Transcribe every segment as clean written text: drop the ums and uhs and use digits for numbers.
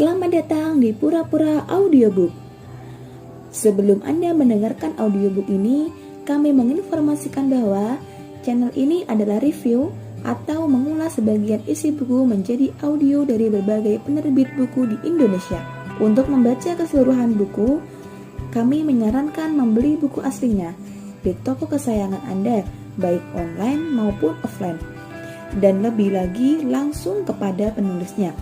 Selamat datang di Pura-Pura Audiobook. Sebelum Anda mendengarkan audiobook ini, kami menginformasikan bahwa channel ini adalah review atau mengulas sebagian isi buku menjadi audio dari berbagai penerbit buku di Indonesia. Untuk membaca keseluruhan buku, kami menyarankan membeli buku aslinya di toko kesayangan Anda, baik online maupun offline, dan lebih lagi langsung kepada penulisnya.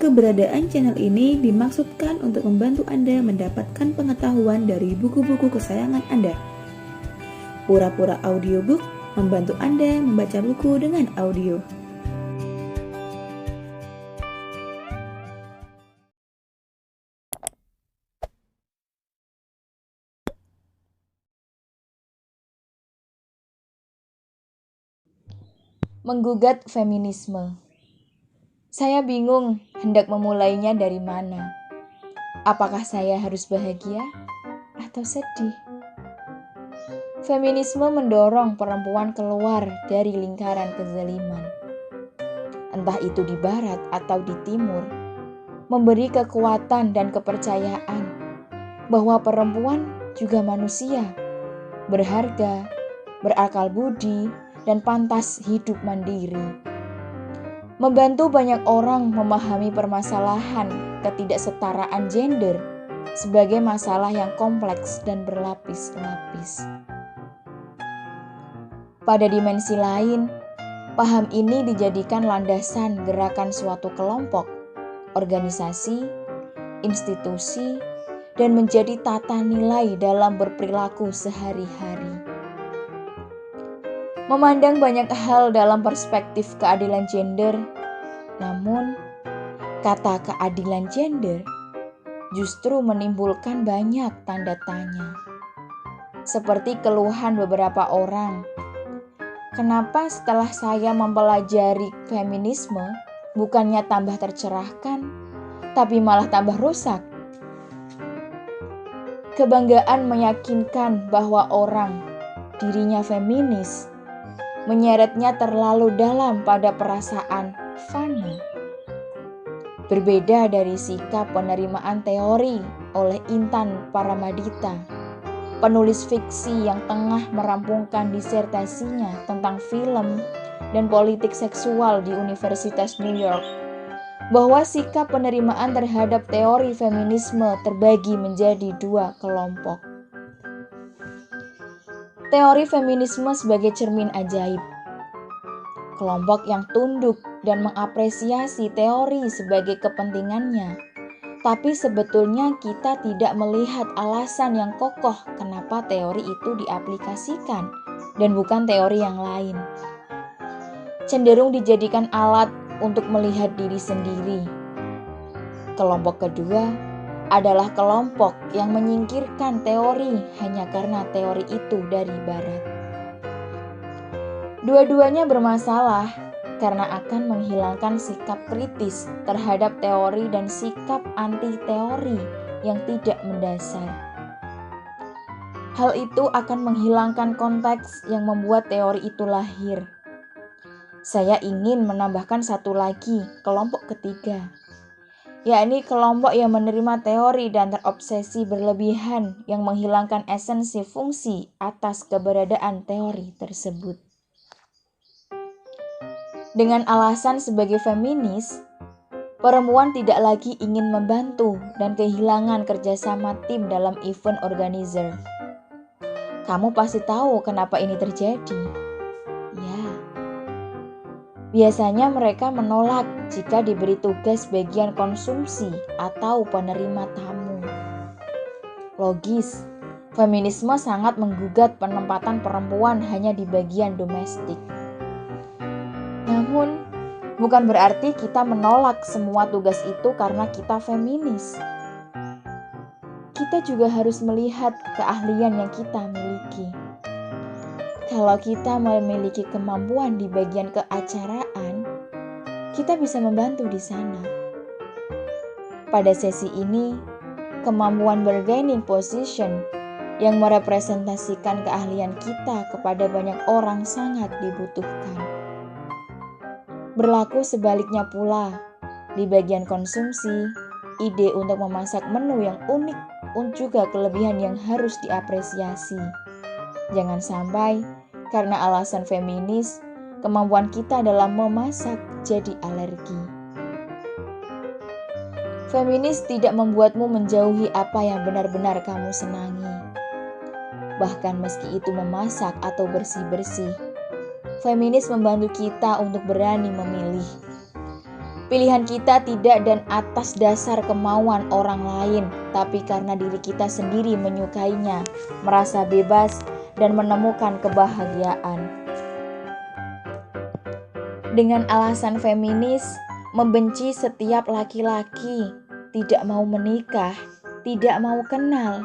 Keberadaan channel ini dimaksudkan untuk membantu Anda mendapatkan pengetahuan dari buku-buku kesayangan Anda. Pura-Pura Audiobook membantu Anda membaca buku dengan audio. Menggugat feminisme. Saya bingung hendak memulainya dari mana. Apakah saya harus bahagia atau sedih? Feminisme mendorong perempuan keluar dari lingkaran kezaliman, entah itu di barat atau di timur, memberi kekuatan dan kepercayaan bahwa perempuan juga manusia, berharga, berakal budi, dan pantas hidup mandiri. Membantu banyak orang memahami permasalahan ketidaksetaraan gender sebagai masalah yang kompleks dan berlapis-lapis. Pada dimensi lain, paham ini dijadikan landasan gerakan suatu kelompok, organisasi, institusi, dan menjadi tata nilai dalam berperilaku sehari-hari. Memandang banyak hal dalam perspektif keadilan gender, namun kata keadilan gender justru menimbulkan banyak tanda tanya. Seperti keluhan beberapa orang, kenapa setelah saya mempelajari feminisme bukannya tambah tercerahkan, tapi malah tambah rusak? Kebanggaan meyakinkan bahwa orang dirinya feminis menyeretnya terlalu dalam pada perasaan fana. Berbeda dari sikap penerimaan teori oleh Intan Paramadita, penulis fiksi yang tengah merampungkan disertasinya tentang film dan politik seksual di Universitas New York, bahwa sikap penerimaan terhadap teori feminisme terbagi menjadi dua kelompok. Teori feminisme sebagai cermin ajaib. Kelompok yang tunduk dan mengapresiasi teori sebagai kepentingannya, tapi sebetulnya kita tidak melihat alasan yang kokoh kenapa teori itu diaplikasikan dan bukan teori yang lain. Cenderung dijadikan alat untuk melihat diri sendiri. Kelompok kedua adalah kelompok yang menyingkirkan teori hanya karena teori itu dari barat. Dua-duanya bermasalah karena akan menghilangkan sikap kritis terhadap teori dan sikap anti-teori yang tidak mendasar. Hal itu akan menghilangkan konteks yang membuat teori itu lahir. Saya ingin menambahkan satu lagi, kelompok ketiga, yakni kelompok yang menerima teori dan terobsesi berlebihan yang menghilangkan esensi fungsi atas keberadaan teori tersebut. Dengan alasan sebagai feminis, perempuan tidak lagi ingin membantu dan kehilangan kerjasama tim dalam event organizer. Kamu pasti tahu kenapa ini terjadi. Ya, biasanya mereka menolak jika diberi tugas bagian konsumsi atau penerima tamu. Logis, feminisme sangat menggugat penempatan perempuan hanya di bagian domestik. Namun, bukan berarti kita menolak semua tugas itu karena kita feminis. Kita juga harus melihat keahlian yang kita miliki. Kalau kita memiliki kemampuan di bagian keacaraan, kita bisa membantu di sana. Pada sesi ini, kemampuan bargaining position yang merepresentasikan keahlian kita kepada banyak orang sangat dibutuhkan. Berlaku sebaliknya pula, di bagian konsumsi, ide untuk memasak menu yang unik juga kelebihan yang harus diapresiasi. Jangan sampai karena alasan feminis, kemampuan kita dalam memasak jadi alergi. Feminis tidak membuatmu menjauhi apa yang benar-benar kamu senangi. Bahkan meski itu memasak atau bersih-bersih, feminis membantu kita untuk berani memilih. Pilihan kita tidak dan atas dasar kemauan orang lain, tapi karena diri kita sendiri menyukainya, merasa bebas, dan menemukan kebahagiaan. Dengan alasan feminis, membenci setiap laki-laki, tidak mau menikah, tidak mau kenal,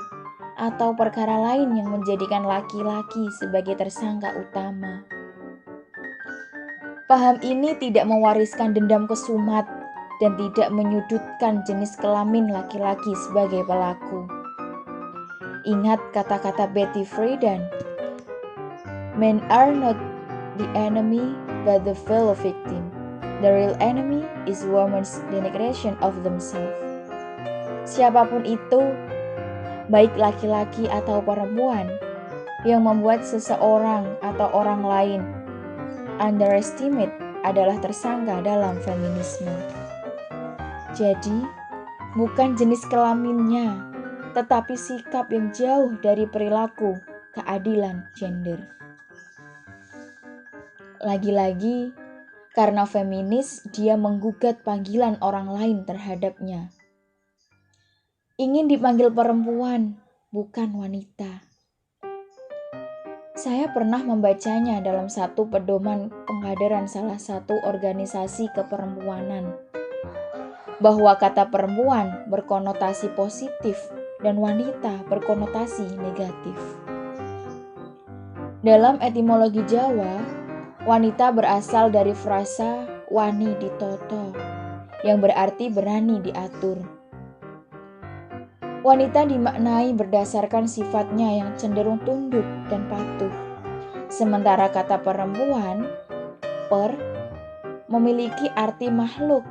atau perkara lain yang menjadikan laki-laki sebagai tersangka utama. Paham ini tidak mewariskan dendam kesumat dan tidak menyudutkan jenis kelamin laki-laki sebagai pelaku. Ingat kata-kata Betty Friedan, "Men are not the enemy but the fellow victim. The real enemy is women's denigration of themselves." Siapapun itu, baik laki-laki atau perempuan, yang membuat seseorang atau orang lain underestimate adalah tersangka dalam feminisme. Jadi, bukan jenis kelaminnya, tetapi sikap yang jauh dari perilaku keadilan gender. Lagi-lagi, karena feminis, dia menggugat panggilan orang lain terhadapnya. Ingin dipanggil perempuan, bukan wanita. Saya pernah membacanya dalam satu pedoman pengkaderan salah satu organisasi keperempuanan, bahwa kata perempuan berkonotasi positif dan wanita berkonotasi negatif. Dalam etimologi Jawa, wanita berasal dari frasa wani ditoto, yang berarti berani diatur. Wanita dimaknai berdasarkan sifatnya yang cenderung tunduk dan patuh. Sementara kata perempuan, per, memiliki arti makhluk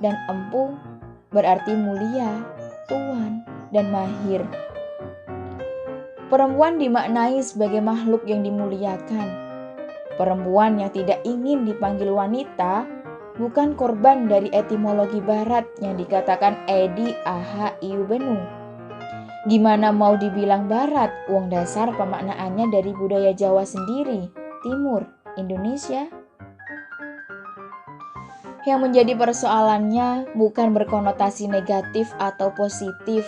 dan empu berarti mulia, tuan, dan mahir. Perempuan dimaknai sebagai makhluk yang dimuliakan. Perempuan yang tidak ingin dipanggil wanita bukan korban dari etimologi barat yang dikatakan Edi Aha Iu Benu. Gimana mau dibilang barat, uang dasar pemaknaannya dari budaya Jawa sendiri, Timur, Indonesia. Yang menjadi persoalannya bukan berkonotasi negatif atau positif,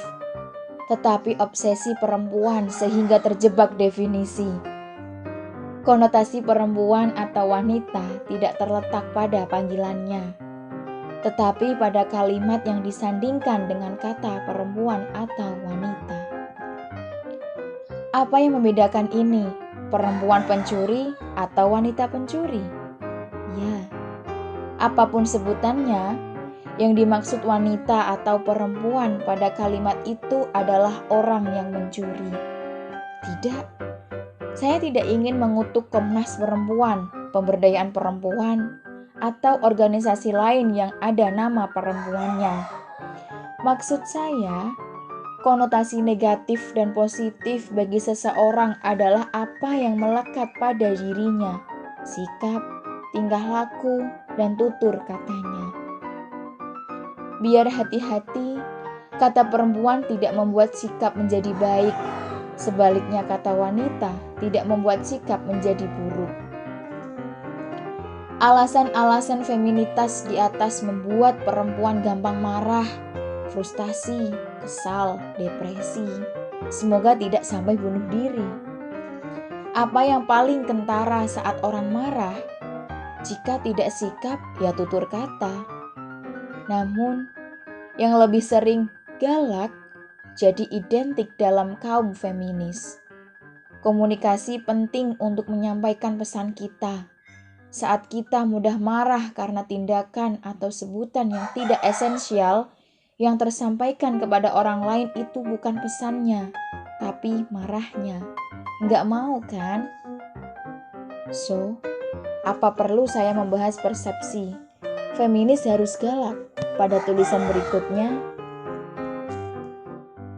tetapi obsesi perempuan sehingga terjebak definisi. Konotasi perempuan atau wanita tidak terletak pada panggilannya, tetapi pada kalimat yang disandingkan dengan kata perempuan atau wanita. Apa yang membedakan ini? Perempuan pencuri atau wanita pencuri? Ya, apapun sebutannya, yang dimaksud wanita atau perempuan pada kalimat itu adalah orang yang mencuri. Tidak, saya tidak ingin mengutuk Komnas Perempuan, Pemberdayaan Perempuan, atau organisasi lain yang ada nama perempuannya. Maksud saya, konotasi negatif dan positif bagi seseorang adalah apa yang melekat pada dirinya, sikap, tingkah laku, dan tutur katanya. Biar hati-hati, kata perempuan tidak membuat sikap menjadi baik. Sebaliknya kata wanita tidak membuat sikap menjadi buruk. Alasan-alasan feminitas di atas membuat perempuan gampang marah, frustasi, kesal, depresi. Semoga tidak sampai bunuh diri. Apa yang paling kentara saat orang marah? Jika tidak sikap, ya tutur kata. Namun, yang lebih sering galak jadi identik dalam kaum feminis. Komunikasi penting untuk menyampaikan pesan kita. Saat kita mudah marah karena tindakan atau sebutan yang tidak esensial, yang tersampaikan kepada orang lain itu bukan pesannya, tapi marahnya. Nggak mau kan? So, apa perlu saya membahas persepsi? Feminis harus galak. Pada tulisan berikutnya,